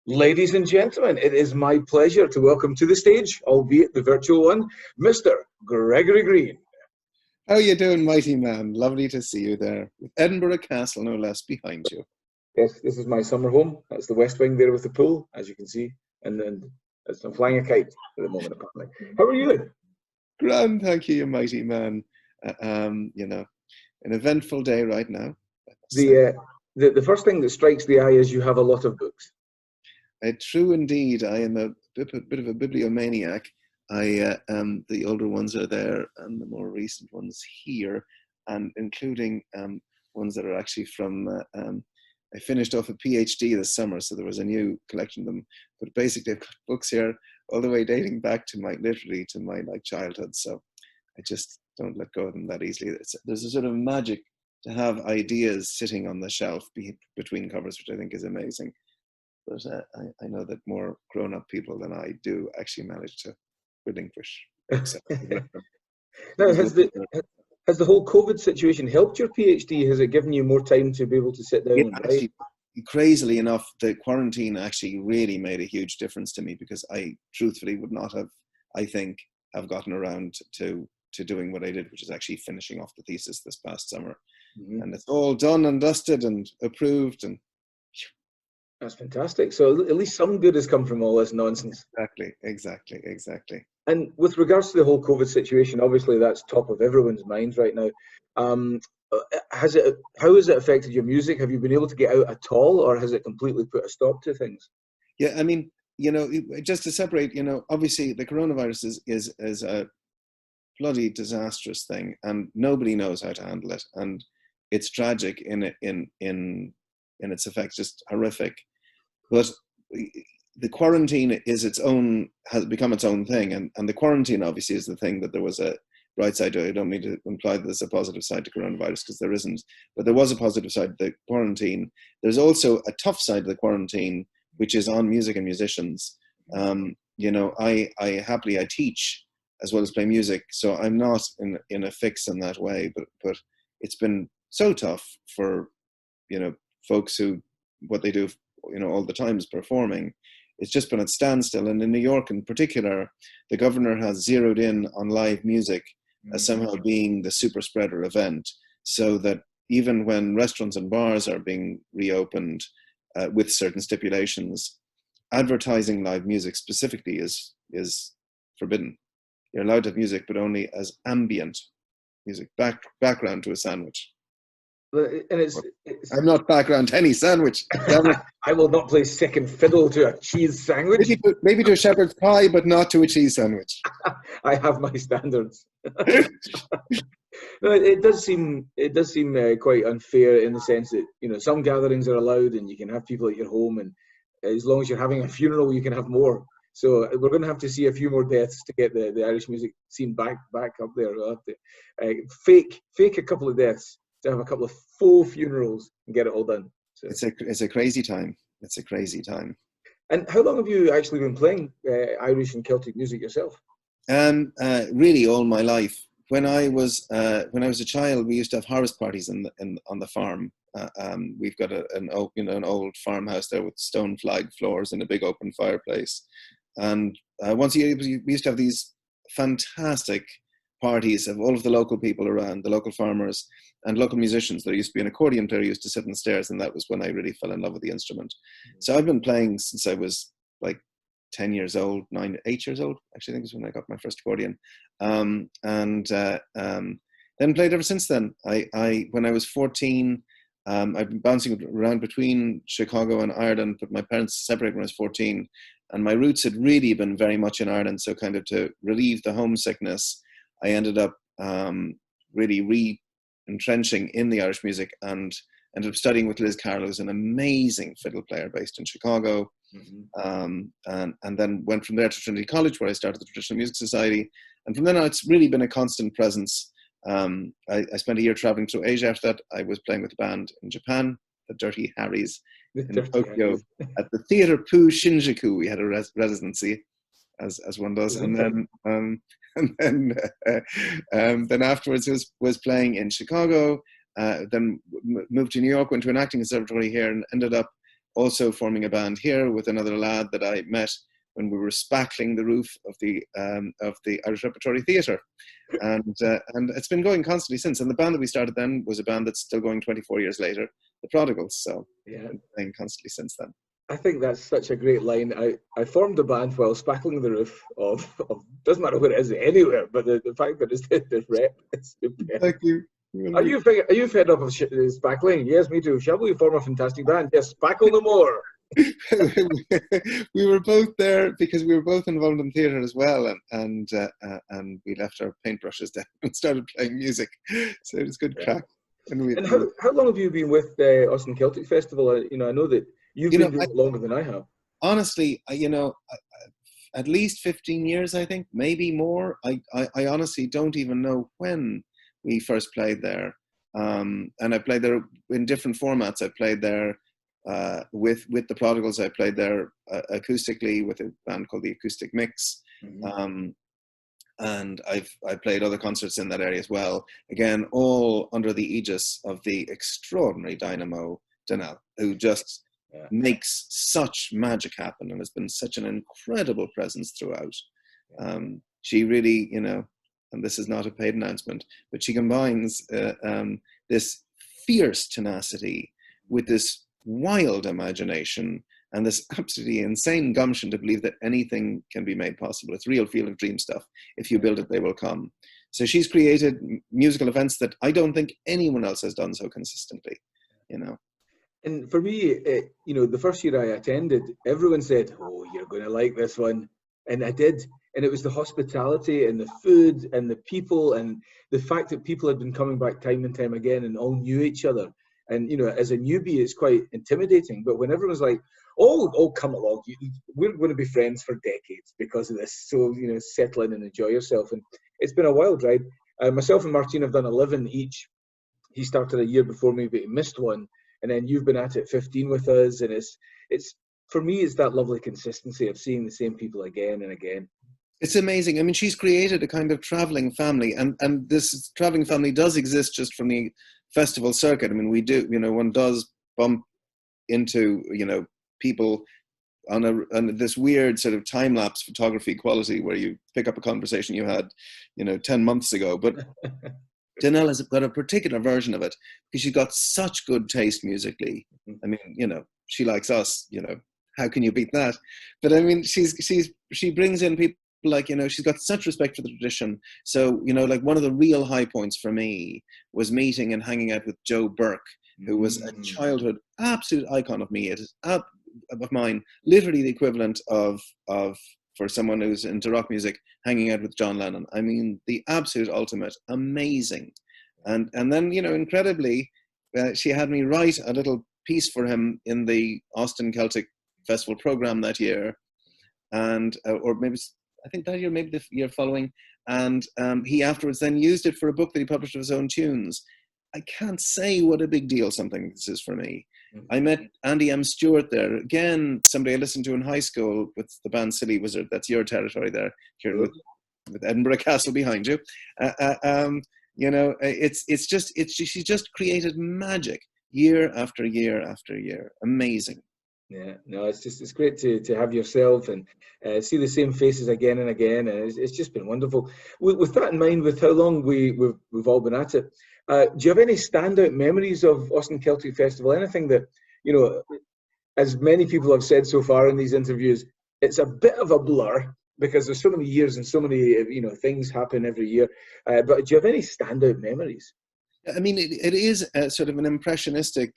Ladies and gentlemen, it is my pleasure to welcome to the stage, albeit the virtual one, Mr. Gregory Grene. How you doing, mighty man? Lovely to see you there, with Edinburgh Castle no less behind you. Yes, this is my summer home. That's the West Wing there with the pool, as you can see. And then I'm flying a kite at the moment, apparently. How are you? Grand, thank you, you mighty man. You know, an eventful day right now. The first thing that strikes the eye is you have a lot of books. True indeed. I am a bit of a bibliomaniac. The older ones are there, and the more recent ones here, and including ones that are actually from. I finished off a PhD this summer, so there was a new collection of them. But basically, I've got books here all the way dating back to my childhood. So I just don't let go of them that easily. There's a sort of magic to have ideas sitting on the shelf between covers, which I think is amazing. But I know that more grown-up people than I do actually manage to relinquish. Now, has the whole COVID situation helped your PhD? Has it given you more time to be able to sit down and write? Actually, crazily enough, the quarantine actually really made a huge difference to me, because I truthfully would not have, I think, have gotten around to doing what I did, which is actually finishing off the thesis this past summer. Mm-hmm. And it's all done and dusted and approved, and that's fantastic. So at least some good has come from all this nonsense. Exactly. And with regards to the whole COVID situation, obviously that's top of everyone's minds right now. How has it affected your music? Have you been able to get out at all, or has it completely put a stop to things? Yeah, I mean, just to separate, obviously the coronavirus is a bloody disastrous thing, and nobody knows how to handle it, and it's tragic in its effects, just horrific. But the quarantine has become its own thing, and the quarantine obviously is the thing that there was a bright side to. I don't mean to imply that there's a positive side to coronavirus, because there isn't, but there was a positive side to the quarantine. There's also a tough side to the quarantine, which is on music and musicians. I teach as well as play music, so I'm not in a fix in that way, but it's been so tough for folks who, what they do all the time is performing. It's just been at standstill. And in New York in particular, the governor has zeroed in on live music as somehow being the super spreader event, so that even when restaurants and bars are being reopened with certain stipulations, advertising live music specifically is forbidden. You're allowed to have music, but only as ambient music, background to a sandwich. And I'm not background to any sandwich. I will not play second fiddle to a cheese sandwich. Maybe to a shepherd's pie, but not to a cheese sandwich. I have my standards. No, it does seem quite unfair, in the sense that some gatherings are allowed and you can have people at your home, and as long as you're having a funeral, you can have more. So we're going to have to see a few more deaths to get the Irish music scene back up there. We'll have to fake a couple of deaths to have a couple of faux funerals and get it all done. So it's a crazy time. It's a crazy time. And how long have you actually been playing Irish and Celtic music yourself? Really, all my life. When I was a child, we used to have harvest parties on the farm. We've got an old farmhouse there with stone flagged floors and a big open fireplace. And once a year, we used to have these fantastic parties of all of the local people around, the local farmers and local musicians. There used to be an accordion player who used to sit on the stairs, and that was when I really fell in love with the instrument. So I've been playing since I was like 8 years old, actually. I think was when I got my first accordion. And then played ever since then. When I was 14, I've been bouncing around between Chicago and Ireland, but my parents separated when I was 14, and my roots had really been very much in Ireland. So kind of to relieve the homesickness, I ended up really re-entrenching in the Irish music, and ended up studying with Liz Carroll, who's an amazing fiddle player based in Chicago. Mm-hmm. And then went from there to Trinity College, where I started the Traditional Music Society. And from then on, it's really been a constant presence. I spent a year traveling through Asia. After that, I was playing with a band in Japan, the Dirty Harrys, in Tokyo, at the Theatre Poo Shinjuku. We had a residency, as one does. And then afterwards was playing in Chicago. Then moved to New York, went to an acting conservatory here, and ended up also forming a band here with another lad that I met when we were spackling the roof of the Irish Repertory Theatre, and it's been going constantly since. And the band that we started then was a band that's still going 24 years later, the Prodigals. So Yeah, been playing constantly since then. I think that's such a great line. I formed a band while spackling the roof of doesn't matter where it is, anywhere, but the fact that it's the rep is superb. Thank you. Are you fed up of spackling? Yes, me too. Shall we form a fantastic band? Yes, spackle no more. We were both there because we were both involved in theatre as well, and we left our paintbrushes down and started playing music. So it was good crack. And how long have you been with Austin Celtic Festival? I know that you've been doing it longer than I have. Honestly, at least 15 years, I think, maybe more. I honestly don't even know when we first played there. And I played there in different formats. I played there with the Prodigals. I played there acoustically with a band called the Acoustic Mix. Mm-hmm. And I played other concerts in that area as well. Again, all under the aegis of the extraordinary Dynamo Donnell, who just makes such magic happen and has been such an incredible presence throughout. She really, and this is not a paid announcement, but she combines this fierce tenacity with this wild imagination and this absolutely insane gumption to believe that anything can be made possible. It's real field of dream stuff. If you build it, they will come. So she's created musical events that I don't think anyone else has done so consistently, And for me, the first year I attended, everyone said, "Oh, you're going to like this one." And I did. And it was the hospitality and the food and the people and the fact that people had been coming back time and time again and all knew each other. And, as a newbie, it's quite intimidating. But when everyone's like, oh, come along, we're going to be friends for decades because of this. So, settle in and enjoy yourself. And it's been a wild ride. Myself and Martin have done 11 each. He started a year before me, but he missed one. And then you've been at it 15 with us. And it's for me, it's that lovely consistency of seeing the same people again and again. It's amazing. I mean, she's created a kind of traveling family, and this traveling family does exist just from the festival circuit. I mean, we do, one does bump into, people on this weird sort of time-lapse photography quality where you pick up a conversation you had, 10 months ago. But Donnell has got a particular version of it because she's got such good taste musically. I mean, she likes us, how can you beat that? But I mean, she brings in people like, she's got such respect for the tradition. So, like one of the real high points for me was meeting and hanging out with Joe Burke, who was a childhood absolute icon of me. It is of mine, literally the equivalent of for someone who's into rock music, hanging out with John Lennon. I mean, the absolute ultimate, amazing. And then, incredibly, she had me write a little piece for him in the Austin Celtic Festival program that year. And, or maybe, I think that year, maybe the year following. And he afterwards then used it for a book that he published of his own tunes. I can't say what a big deal something like this is for me. I met Andy M. Stewart there. Again, somebody I listened to in high school with the band Silly Wizard. That's your territory there, Kieron, with Edinburgh Castle behind you. She's just created magic year after year after year. Amazing. Yeah, no, it's great to have yourself and see the same faces again and again, and it's just been wonderful. With that in mind, with how long we've all been at it, do you have any standout memories of Austin Celtic Festival? Anything that, as many people have said so far in these interviews, it's a bit of a blur because there's so many years and so many things happen every year. But do you have any standout memories? I mean, it is sort of an impressionistic,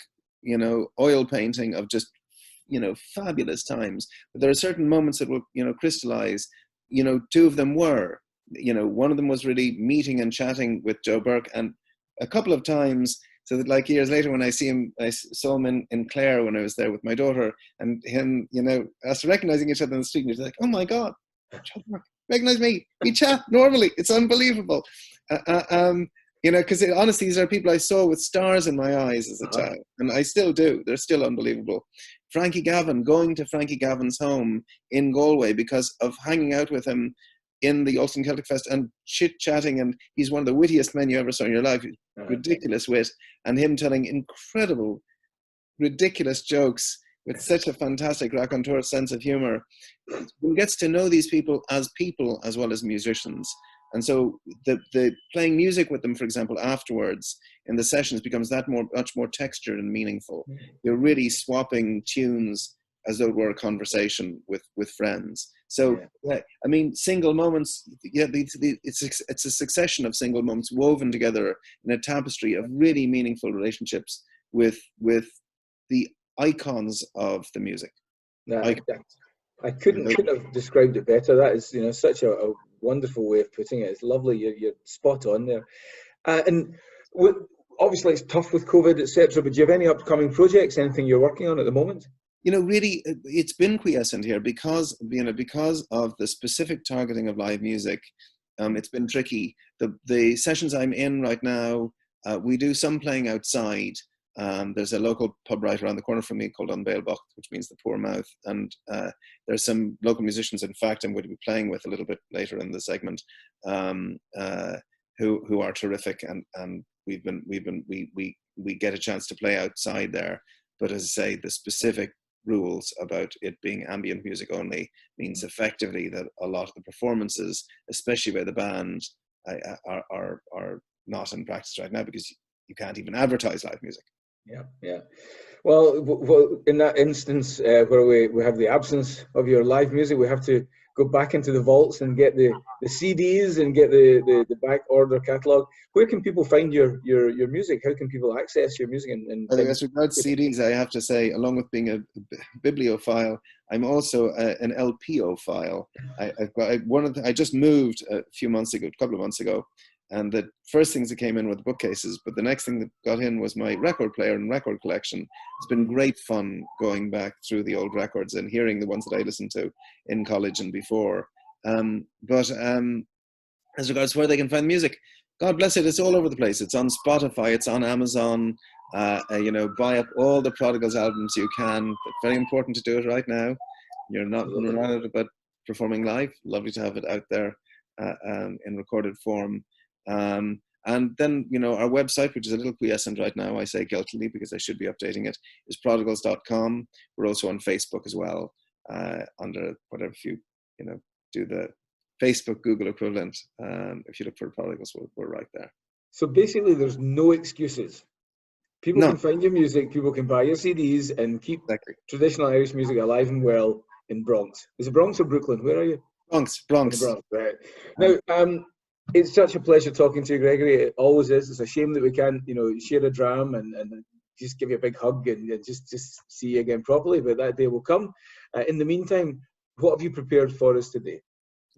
oil painting of just fabulous times. But there are certain moments that will, crystallize. Two of them were, one of them was really meeting and chatting with Joe Burke, and a couple of times, so that like years later when I saw him in Clare when I was there with my daughter, and him, us recognizing each other in the street, and he's like, "Oh my God, Joe Burke, recognize me? We chat normally. It's unbelievable." Because honestly, these are people I saw with stars in my eyes as a child, and I still do. They're still unbelievable. Frankie Gavin, going to Frankie Gavin's home in Galway because of hanging out with him in the Austin Celtic Fest and chit-chatting, and he's one of the wittiest men you ever saw in your life. Ridiculous wit, and him telling incredible, ridiculous jokes with such a fantastic raconteur sense of humor, who gets to know these people as well as musicians. And so the playing music with them, for example, afterwards in the sessions becomes much more textured and meaningful. You're really swapping tunes as though it were a conversation with friends. So, I mean, single moments, it's a succession of single moments woven together in a tapestry of really meaningful relationships with the icons of the music. I couldn't have described it better. That is, such a wonderful way of putting it. It's lovely. You're spot on there. Obviously, it's tough with COVID, etc. But do you have any upcoming projects? Anything you're working on at the moment? Really, it's been quiescent here because of the specific targeting of live music. It's been tricky. The sessions I'm in right now, we do some playing outside. There's a local pub right around the corner from me called Unbailbocht, which means the poor mouth. And there's some local musicians, in fact, I'm going to be playing with a little bit later in the segment, who are terrific. And we get a chance to play outside there. But as I say, the specific rules about it being ambient music only means effectively that a lot of the performances, especially by the band, are not in practice right now because you can't even advertise live music. Yeah. Well, in that instance, where we have the absence of your live music, we have to go back into the vaults and get the CDs and get the back order catalogue. Where can people find your music? How can people access your music? I think as regards CDs, I have to say, along with being a bibliophile, I'm also an LPophile. I just moved a couple of months ago, and the first things that came in were the bookcases, but the next thing that got in was my record player and record collection. It's been great fun going back through the old records and hearing the ones that I listened to in college and before. But as regards where they can find music, God bless it, it's all over the place. It's on Spotify, it's on Amazon. Buy up all the Prodigals albums you can. It's very important to do it right now. You're not running out about performing live. Lovely to have it out there in recorded form. And then, our website, which is a little quiescent right now, I say guiltily because I should be updating it, is prodigals.com. We're also on Facebook as well, under whatever, if you do the Facebook, Google equivalent. If you look for Prodigals, we're right there. So basically, there's no excuses. People can find your music, people can buy your CDs and keep traditional Irish music alive and well in Bronx. Is it Bronx or Brooklyn? Where are you? Bronx. Right. Now, it's such a pleasure talking to you, Gregory. It always is. It's a shame that we can't, share a dram and just give you a big hug and just see you again properly, but that day will come. In the meantime, what have you prepared for us today?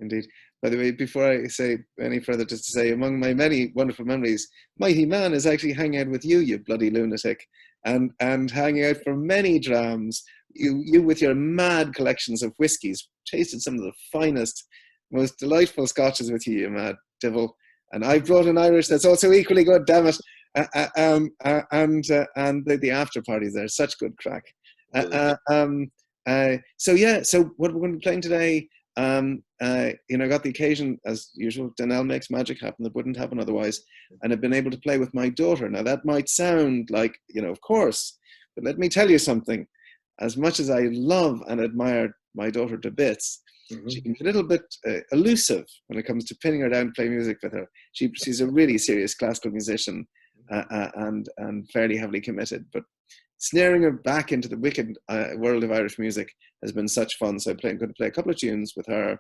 Indeed. By the way, before I say any further, just to say, among my many wonderful memories, Mighty Man is actually hanging out with you bloody lunatic, and hanging out for many drams. You with your mad collections of whiskies, tasted some of the finest, most delightful scotches with you mad devil. And I've brought an Irish that's also equally good, damn it. And the after parties there, such good crack. So what we're going to be playing today, I got the occasion, as usual, Donnell makes magic happen that wouldn't happen otherwise, and I've been able to play with my daughter. Now that might sound like, of course, but let me tell you something. As much as I love and admire my daughter to bits, she can be a little bit elusive when it comes to pinning her down to play music with her. She's a really serious classical musician and fairly heavily committed, but snaring her back into the wicked world of Irish music has been such fun. So I'm going to play a couple of tunes with her.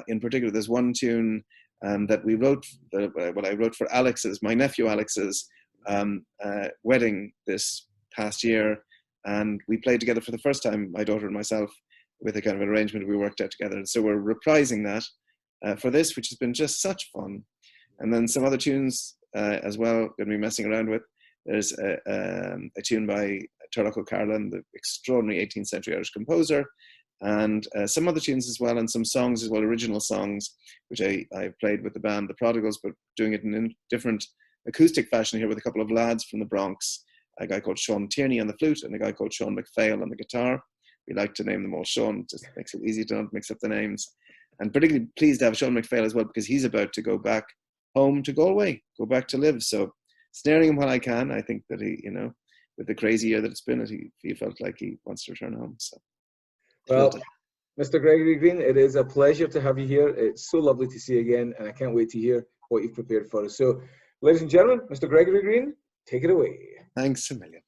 In particular, there's one tune that we wrote, I wrote for my nephew Alex's wedding this past year. And we played together for the first time, my daughter and myself, with a kind of an arrangement we worked out together. And so we're reprising that for this, which has been just such fun. And then some other tunes as well, going to be messing around with. There's a tune by Turlough O'Carlin, the extraordinary 18th century Irish composer, and some other tunes as well, and some songs as well, original songs, which I played with the band, the Prodigals, but doing it in a different acoustic fashion here with a couple of lads from the Bronx, a guy called Sean Tierney on the flute and a guy called Sean McPhail on the guitar. We like to name them all Sean, just makes it easy to not mix up the names. And particularly pleased to have Sean McPhail as well, because he's about to go back home to Galway, go back to live. So snaring him while I can. I think that with the crazy year that it's been, he felt like he wants to return home. So, well, Mr. Gregory Grene, it is a pleasure to have you here. It's so lovely to see you again, and I can't wait to hear what you've prepared for us. So, ladies and gentlemen, Mr. Gregory Grene, take it away. Thanks a million.